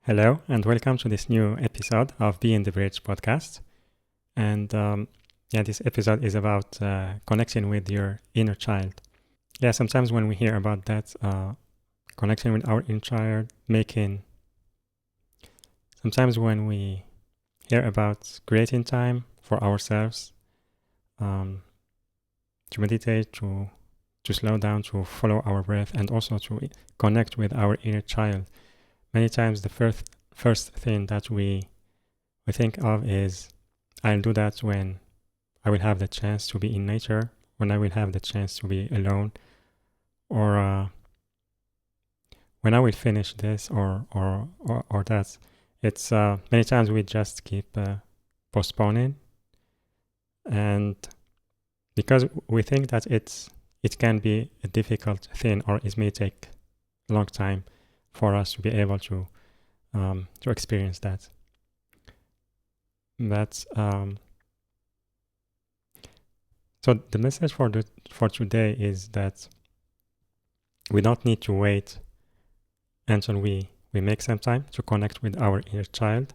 Hello, and welcome to this new episode of Be in the Bridge podcast. And this episode is about connecting with your inner child. Yeah, sometimes when we hear about that, connection with our inner child, sometimes when we hear about creating time for ourselves, to meditate, to slow down, to follow our breath, and also to connect with our inner child. Many times the first thing that we think of is, I'll do that when I will have the chance to be in nature, when I will have the chance to be alone, or when I will finish this or that. It's many times we just keep postponing, and because we think that it can be a difficult thing, or it may take a long time for us to be able to experience that. But so the message for today is that we don't need to wait until we make some time to connect with our inner child.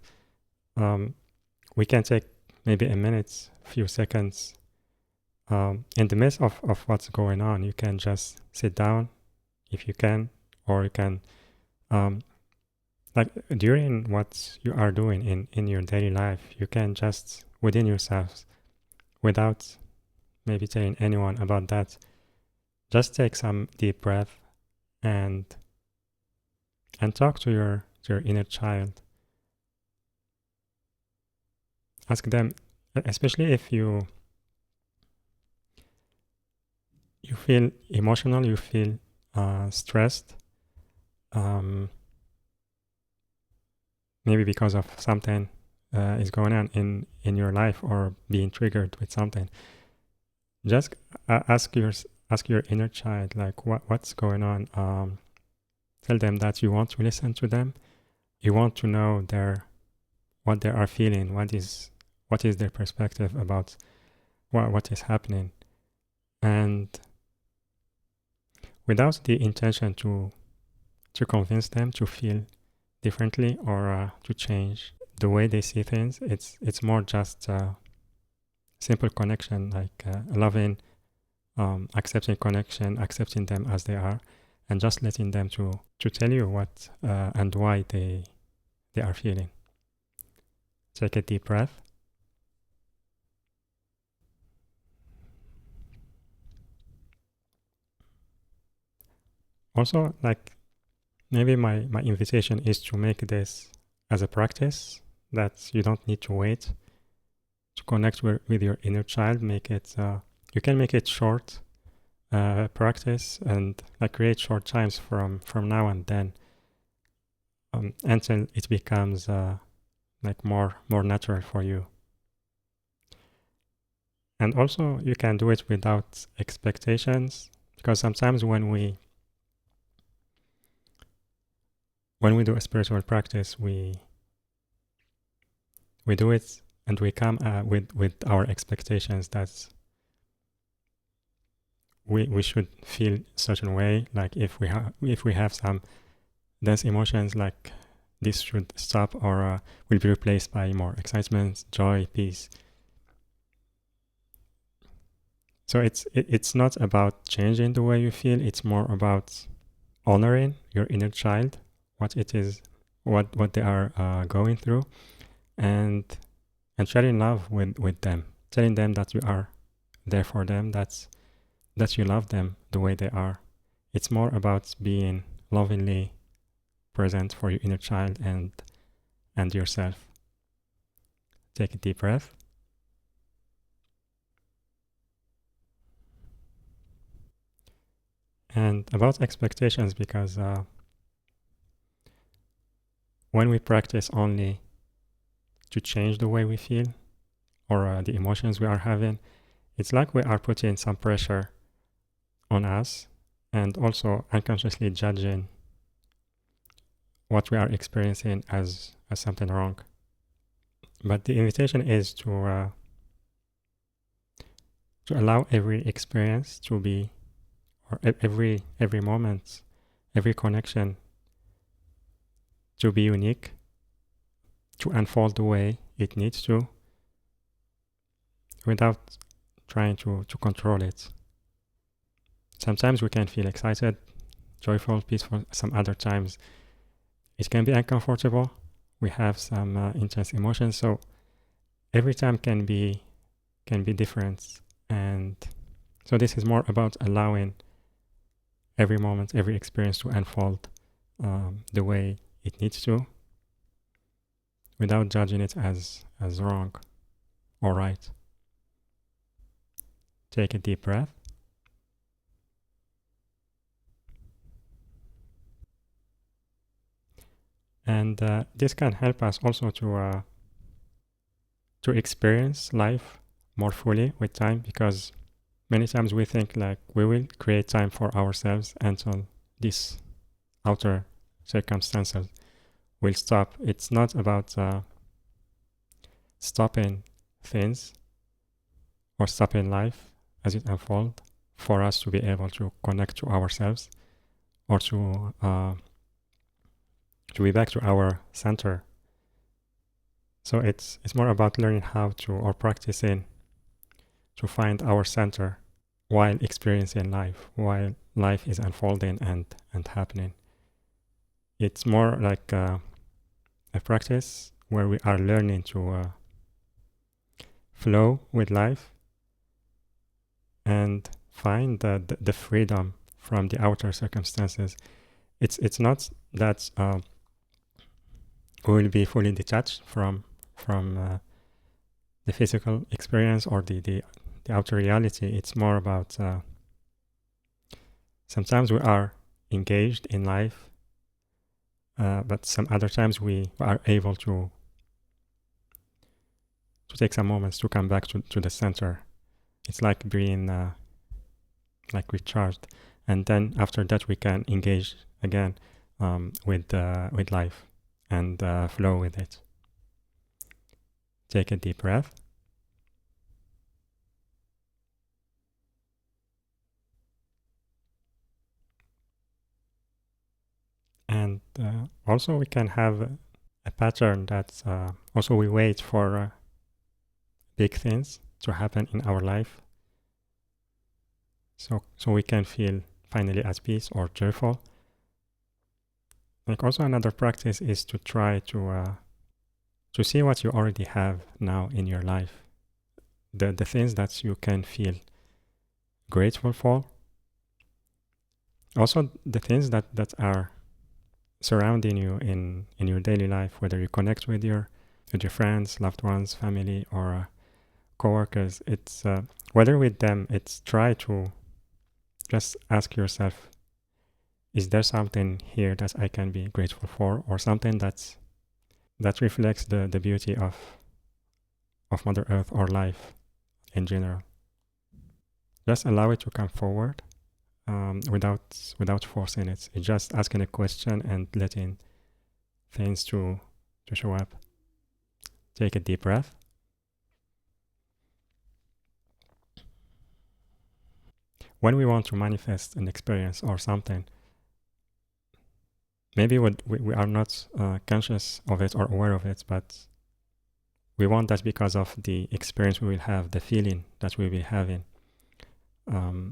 We can take maybe a minute, few seconds. In the midst of what's going on, you can just sit down if you can, or you can like during what you are doing in your daily life, you can just within yourselves, without maybe telling anyone about that, just take some deep breath and talk to your inner child. Ask them, especially if you feel emotional, you feel stressed, maybe because of something is going on in your life, or being triggered with something. Just ask your inner child, like, what's going on. Tell them that you want to listen to them. You want to know what they are feeling. What is their perspective about what is happening, and without the intention to convince them to feel differently, or to change the way they see things. It's more just simple connection, like a loving, accepting connection, accepting them as they are, and just letting them to tell you what and why they are feeling. Take a deep breath. Also, like, maybe my invitation is to make this as a practice, that you don't need to wait to connect with your inner child. Make it, you can make it short practice, and like create short times from now and then, until it becomes like more natural for you. And also you can do it without expectations, because sometimes when we do a spiritual practice, we do it and we come with our expectations that we should feel a certain way. Like if we have some dense emotions, like this should stop, or will be replaced by more excitement, joy, peace. So it's not about changing the way you feel. It's more about honoring your inner child, what it is, what they are going through, and sharing love with them, telling them that you are there for them, that you love them the way they are. It's more about being lovingly present for your inner child and yourself. Take a deep breath. And about expectations, because when we practice only to change the way we feel, or the emotions we are having, it's like we are putting some pressure on us, and also unconsciously judging what we are experiencing as something wrong. But the invitation is to allow every experience to be, or every moment, every connection to be unique, to unfold the way it needs to without trying to control it. Sometimes we can feel excited, joyful, peaceful. Some other times it can be uncomfortable. We have some intense emotions. So every time can be different. And so this is more about allowing every moment, every experience to unfold the way it needs to, without judging it as wrong or right. Take a deep breath. And this can help us also to experience life more fully with time, because many times we think like we will create time for ourselves until these outer circumstances will stop. It's not about stopping things or stopping life as it unfolds for us to be able to connect to ourselves or to be back to our center. So it's more about learning how to, or practicing to find our center while experiencing life, while life is unfolding and happening. It's more like a practice where we are learning to flow with life and find the freedom from the outer circumstances. It's not that we will be fully detached from the physical experience or the outer reality. It's more about sometimes we are engaged in life, but some other times we are able to take some moments to come back to the center. It's like being like recharged, and then after that we can engage again with life and flow with it. Take a deep breath. And also we can have a pattern that also we wait for big things to happen in our life. So we can feel finally at peace or joyful. Like also another practice is to try to see what you already have now in your life. The things that you can feel grateful for. Also the things that are surrounding you in your daily life, whether you connect with your friends, loved ones, family, or co-workers. It's whether with them, it's try to just ask yourself, is there something here that I can be grateful for, or something that reflects the beauty of Mother Earth or life in general? Just allow it to come forward without forcing it. It's just asking a question and letting things to show up. Take a deep breath. When we want to manifest an experience or something, maybe we are not conscious of it or aware of it, but we want that because of the experience we will have, the feeling that we will be having.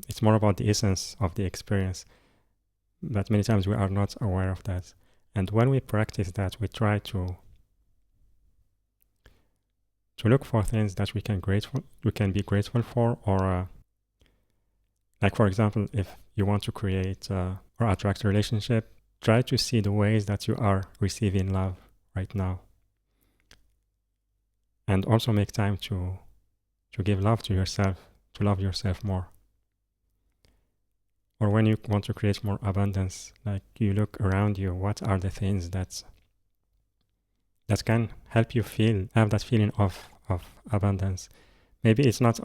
It's more about the essence of the experience, but many times we are not aware of that. And when we practice that, we try to look for things that we can be grateful for, or like for example, if you want to create or attract a relationship, try to see the ways that you are receiving love right now, and also make time to give love to yourself, to love yourself more. Or when you want to create more abundance, like you look around you, what are the things that can help you have that feeling of abundance? Maybe it's not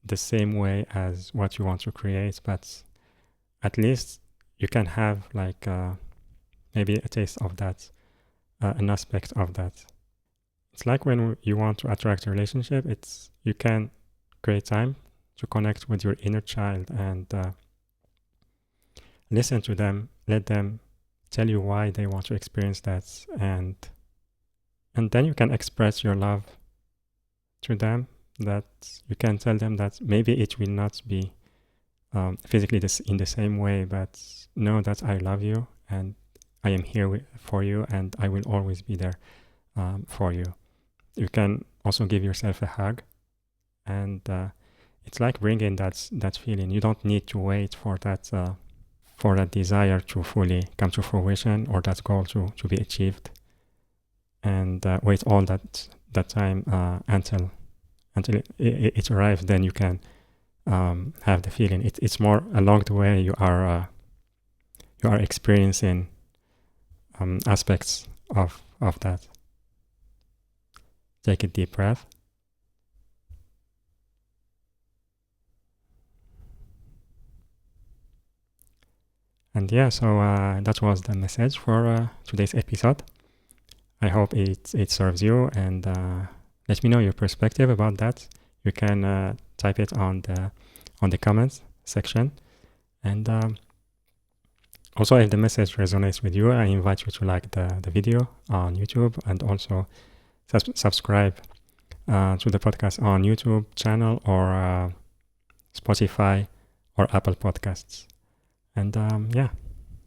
the same way as what you want to create, but at least you can have like maybe a taste of that, an aspect of that. It's like when you want to attract a relationship, you can create time to connect with your inner child and listen to them, let them tell you why they want to experience that, and And then you can express your love to them, that you can tell them that maybe it will not be physically in the same way, but know that I love you and I am here for you and I will always be there for you. You can also give yourself a hug, and it's like bringing that feeling. You don't need to wait for that desire to fully come to fruition or that goal to be achieved, and wait all that time until it arrives. Then you can have the feeling. It's more along the way you are experiencing aspects of that. Take a deep breath. And yeah, so that was the message for today's episode. I hope it serves you, and let me know your perspective about that. You can type it on the comments section. And also, if the message resonates with you, I invite you to like the video on YouTube, and also subscribe to the podcast on YouTube channel or Spotify or Apple Podcasts. And yeah,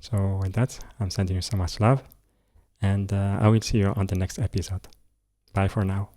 so with that, I'm sending you so much love, and I will see you on the next episode. Bye for now.